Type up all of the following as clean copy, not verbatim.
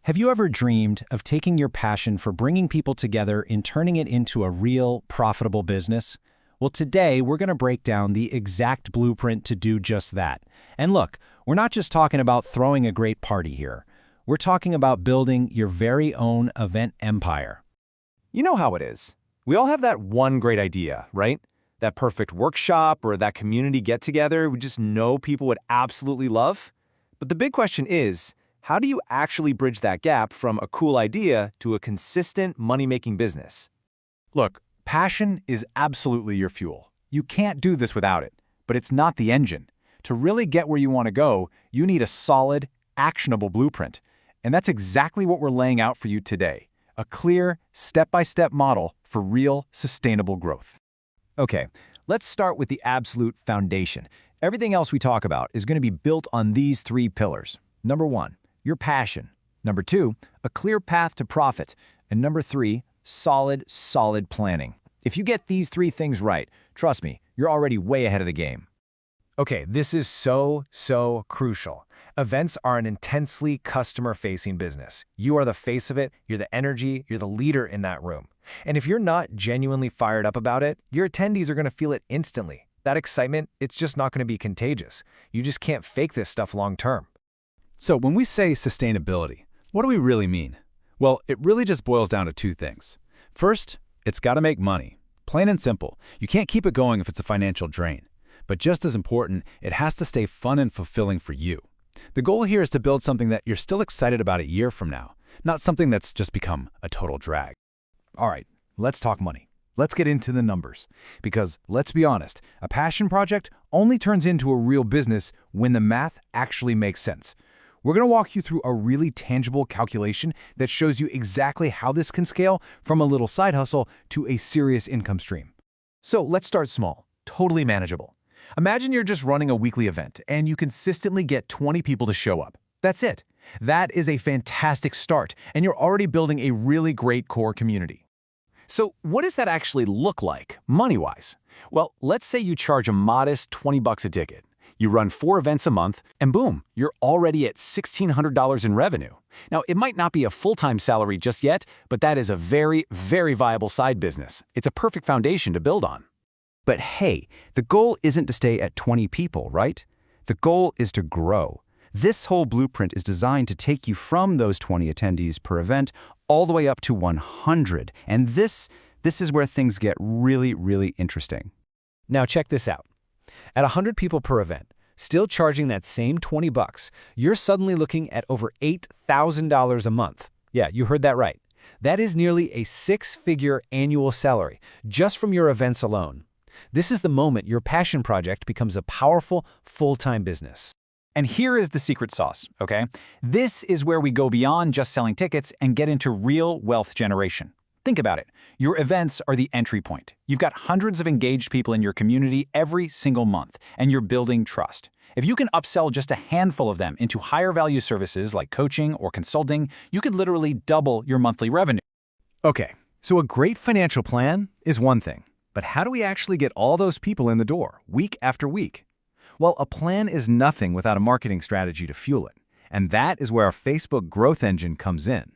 Have you ever dreamed of taking your passion for bringing people together and turning it into a real, profitable business? Well, today we're going to break down the exact blueprint to do just that. And look, we're not just talking about throwing a great party here. We're talking about building your very own event empire. You know how it is. We all have that one great idea, right? That perfect workshop or that community get-together we just know people would absolutely love. But the big question is, how do you actually bridge that gap from a cool idea to a consistent money-making business? Look, passion is absolutely your fuel. You can't do this without it, but it's not the engine. To really get where you want to go, you need a solid, actionable blueprint. And that's exactly what we're laying out for you today. A clear, step-by-step model for real, sustainable growth. Okay, let's start with the absolute foundation. Everything else we talk about is going to be built on these three pillars. Number one, your passion. Number two, a clear path to profit. And number three, solid planning. If you get these three things right, trust me, you're already way ahead of the game. Okay, this is so crucial. Events are an intensely customer-facing business. You are the face of it, you're the energy, you're the leader in that room. And if you're not genuinely fired up about it, your attendees are going to feel it instantly. That excitement, it's just not going to be contagious. You just can't fake this stuff long-term. So when we say sustainability, what do we really mean? Well, it really just boils down to two things. First, it's got to make money. Plain and simple. You can't keep it going if it's a financial drain. But just as important, it has to stay fun and fulfilling for you. The goal here is to build something that you're still excited about a year from now, not something that's just become a total drag. All right, let's talk money. Let's get into the numbers. Because let's be honest, a passion project only turns into a real business when the math actually makes sense. We're going to walk you through a really tangible calculation that shows you exactly how this can scale from a little side hustle to a serious income stream. So let's start small, totally manageable. Imagine you're just running a weekly event and you consistently get 20 people to show up. That's it. That is a fantastic start, and you're already building a really great core community. So what does that actually look like, money-wise? Well, let's say you charge a modest $20 a ticket. You run 4 events a month, and boom, you're already at $1,600 in revenue. Now, it might not be a full-time salary just yet, but that is a very viable side business. It's a perfect foundation to build on. But hey, the goal isn't to stay at 20 people, right? The goal is to grow. This whole blueprint is designed to take you from those 20 attendees per event all the way up to 100. And this is where things get really interesting. Now check this out. At 100 people per event, still charging that same $20, you're suddenly looking at over $8,000 a month. Yeah, you heard that right. That is nearly a 6-figure annual salary just from your events alone. This is the moment your passion project becomes a powerful, full-time business. And here is the secret sauce, okay? This is where we go beyond just selling tickets and get into real wealth generation. Think about it. Your events are the entry point. You've got hundreds of engaged people in your community every single month, and you're building trust. If you can upsell just a handful of them into higher value services like coaching or consulting, you could literally double your monthly revenue. Okay, so a great financial plan is one thing, but how do we actually get all those people in the door, week after week? Well, a plan is nothing without a marketing strategy to fuel it, and that is where our Facebook growth engine comes in.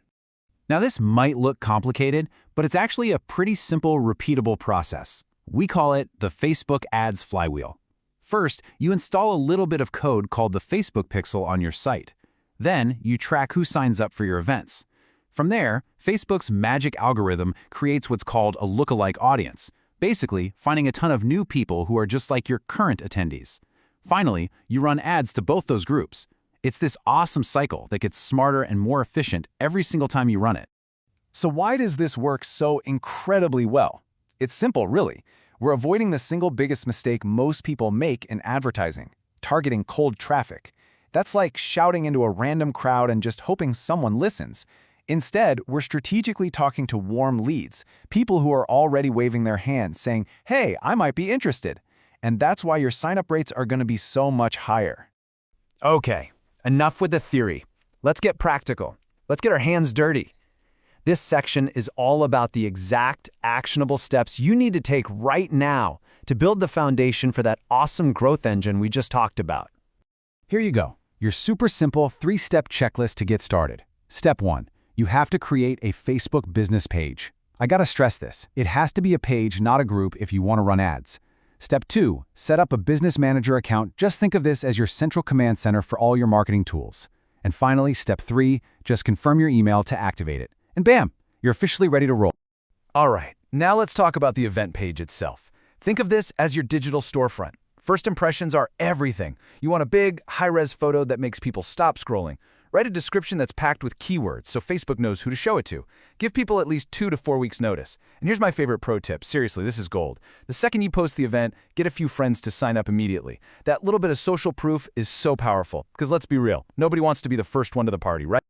Now, this might look complicated, but it's actually a pretty simple, repeatable process. We call it the Facebook Ads Flywheel. First, you install a little bit of code called the Facebook Pixel on your site. Then, you track who signs up for your events. From there, Facebook's magic algorithm creates what's called a lookalike audience, basically finding a ton of new people who are just like your current attendees. Finally, you run ads to both those groups. It's this awesome cycle that gets smarter and more efficient every single time you run it. So why does this work so incredibly well? It's simple, really. We're avoiding the single biggest mistake most people make in advertising, targeting cold traffic. That's like shouting into a random crowd and just hoping someone listens. Instead, we're strategically talking to warm leads, people who are already waving their hands saying, "Hey, I might be interested." And that's why your sign-up rates are going to be so much higher. Okay, enough with the theory. Let's get practical. Let's get our hands dirty. This section is all about the exact actionable steps you need to take right now to build the foundation for that awesome growth engine we just talked about. Here you go, your super simple 3-step checklist to get started. Step 1. You have to create a Facebook business page. I gotta stress this. It has to be a page, not a group, if you want to run ads. Step 2. Set up a business manager account. Just think of this as your central command center for all your marketing tools. And finally, step 3. Just confirm your email to activate it. And bam! You're officially ready to roll. All right, now let's talk about the event page itself. Think of this as your digital storefront. First impressions are everything. You want a big, high-res photo that makes people stop scrolling. Write a description that's packed with keywords so Facebook knows who to show it to. Give people at least 2 to 4 weeks notice. And here's my favorite pro tip. Seriously, this is gold. The second you post the event, get a few friends to sign up immediately. That little bit of social proof is so powerful. Because let's be real, nobody wants to be the first one to the party, right?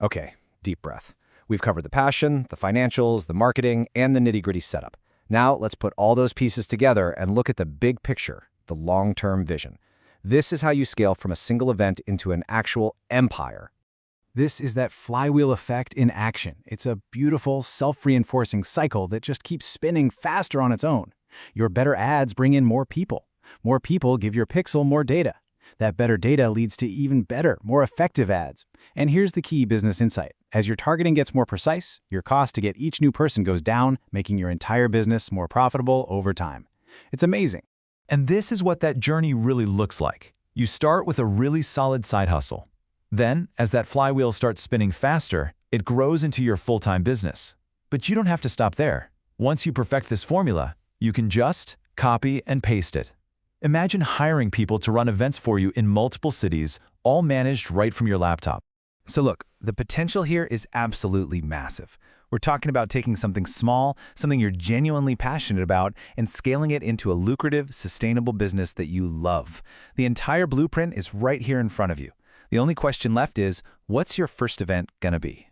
Okay, deep breath. We've covered the passion, the financials, the marketing, and the nitty-gritty setup. Now let's put all those pieces together and look at the big picture, the long-term vision. This is how you scale from a single event into an actual empire. This is that flywheel effect in action. It's a beautiful, self-reinforcing cycle that just keeps spinning faster on its own. Your better ads bring in more people. More people give your pixel more data. That better data leads to even better, more effective ads. And here's the key business insight. As your targeting gets more precise, your cost to get each new person goes down, making your entire business more profitable over time. It's amazing. And this is what that journey really looks like. You start with a really solid side hustle. Then, as that flywheel starts spinning faster, it grows into your full-time business. But you don't have to stop there. Once you perfect this formula, you can just copy and paste it. Imagine hiring people to run events for you in multiple cities, all managed right from your laptop. So look, the potential here is absolutely massive. We're talking about taking something small, something you're genuinely passionate about, and scaling it into a lucrative, sustainable business that you love. The entire blueprint is right here in front of you. The only question left is, what's your first event gonna be?